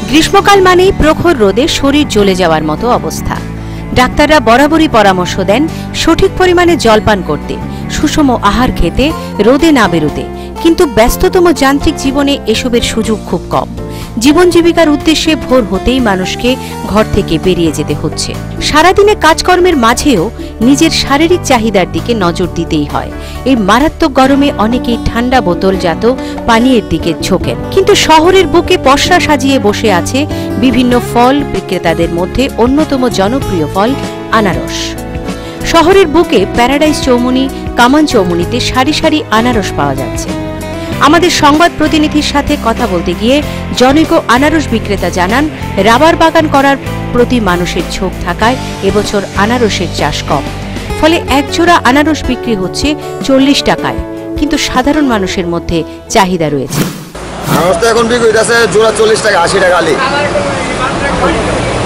গ্রীষ্মকাল মানেই প্রখর রোদে শরীর জ্বলে যাওয়ার মতো অবস্থা। ডাক্তাররা বরাবরই পরামর্শ দেন সঠিক পরিমাণে জলপান করতে, সুষম আহার খেতে, রোদে না বেরোতে। কিন্তু ব্যস্ততম যান্ত্রিক জীবনে এসবের সুযোগ খুব কম। জীবন জীবিকার উদ্দেশ্যে ভোর হতেই মানুষকে ঘর থেকে বেরিয়ে যেতে হচ্ছে। সারাদিনে কাজকর্মের মাঝেও নিজের শারীরিক চাহিদার দিকে নজর দিতেই হয়। এই মারাত্মক গরমে অনেকেই ঠান্ডা বোতলজাত পানীয়ের দিকে ঝোঁকেন। কিন্তু শহরের বুকে পসরা সাজিয়ে বসে আছে বিভিন্ন ফল বিক্রেতাদের মধ্যে অন্যতম জনপ্রিয় ফল আনারস। শহরের বুকে প্যারাডাইস চৌমুহনী, কামান চৌমুহনীতে সারি সারি আনারস পাওয়া যাচ্ছে। আমাদের সংবাদ প্রতিনিধির সাথে কথা বলতে গিয়ে জনৈক আনারস বিক্রেতা জানান, রাবার বাগান করার প্রতি মানুষের ঝোঁক থাকায় এবছর আনারসের চাষ কম। ফলে একজোড়া আনারস বিক্রি হচ্ছে 40 টাকায়। কিন্তু সাধারণ মানুষের মধ্যে চাহিদা রয়েছে। আনারস তো এখন বিক্রি হচ্ছে জোড়া 40 টাকা, 80 টাকা আলি।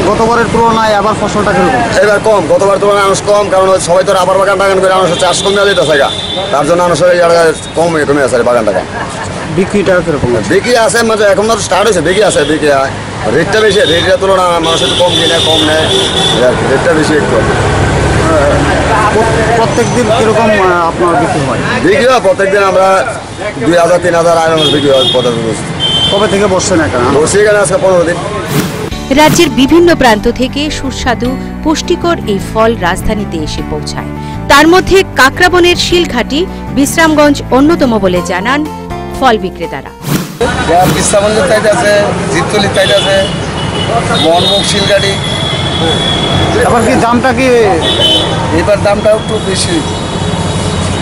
গতবারের তুলনায় আবার ফসলটা কিরকম? এবার কম, গতবার তুলনায় আনারস কম, কারণ সবাই তো রাবার বাগান করে আনারসের চাষ কমে যেতেছে, তার জন্য আনারসের কমে আছে বাগান টাকা। বিক্রিটা কিরকম? বিক্রি আছে, মানে এখন তো স্টার্ট হয়েছে, বিক্রি আছে, বিক্রি রেটটা বেশি, রেটের তুলনায় মানুষের কম কিনে, কম নেয়, রেটটা বেশি একটু। প্রত্যেক দিন কিরকম আপনার বিক্রি হয়? বিক্রি হয় প্রত্যেক দিন আমরা 2000-3000 আনারস বিক্রি হয়। কবে থেকে বসছেন এখানে? বসে এখানে আজকে 15 দিন। রাজ্যের বিভিন্ন প্রান্ত থেকে সুস্বাদু পুষ্টিকর এই ফল রাজধানীতে এসে পৌঁছায়। তার মধ্যে কাকরাবনের শিলঘাটি, বিশ্রামগঞ্জ অন্যতম বলে জানান ফল বিক্রেতারা। বিশ্রামগঞ্জের তাইতে আছে, জিততলির তাইতে আছে, মনমুখ, শিলঘাটি। আবার কি দামটা কি এবার দামটা একটু বেশি?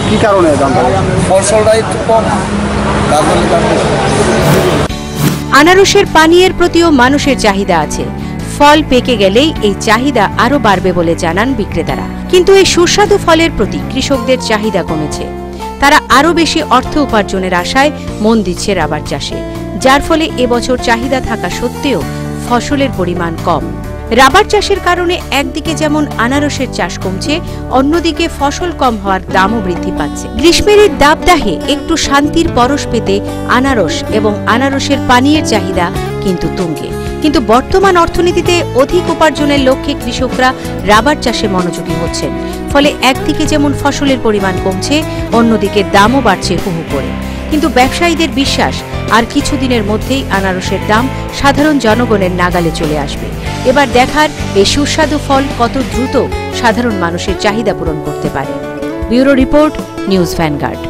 কি কারণে দামটা? ফসলটা একটু কম, তার জন্য দাম বেশি। আনারসের পানীয়ের প্রতিও মানুষের চাহিদা আছে। ফল পেকে গেলেই এই চাহিদা আরো বাড়বে বলে জানান বিক্রেতারা। কিন্তু এই সুস্বাদু ফলের প্রতি কৃষকদের চাহিদা কমেছে। তারা আরো বেশি অর্থ উপার্জনের আশায় মন দিচ্ছে রাবার চাষে, যার ফলে এবছর চাহিদা থাকা সত্ত্বেও ফসলের পরিমাণ কম। রাবার চাষের কারণে একদিকে যেমন আনারসের চাষ কমছে, অন্যদিকে ফসল কম হওয়ার দামও বৃদ্ধি পাচ্ছে। গ্রীষ্মের এই দাবদাহে একটু শান্তির পরশ পেতে আনারস এবং আনারসের পানীয়ের চাহিদা কিন্তু তুঙ্গে। কিন্তু বর্তমান অর্থনীতিতে অধিক উপার্জনের লক্ষ্যে কৃষকরা রাবার চাষে মনোযোগী হচ্ছেন। ফলে একদিকে যেমন ফসলের পরিমাণ কমছে, অন্যদিকে দামও বাড়ছে হু হু করে। কিন্তু ব্যবসায়ীদের বিশ্বাস, আর কিছুদিনের মধ্যেই আনারসের দাম সাধারণ জনগণের নাগালে চলে আসবে। এবার দেখার এই সুস্বাদু ফল কত দ্রুত সাধারণ মানুষের চাহিদা পূরণ করতে পারে। Bureau report, news vanguard.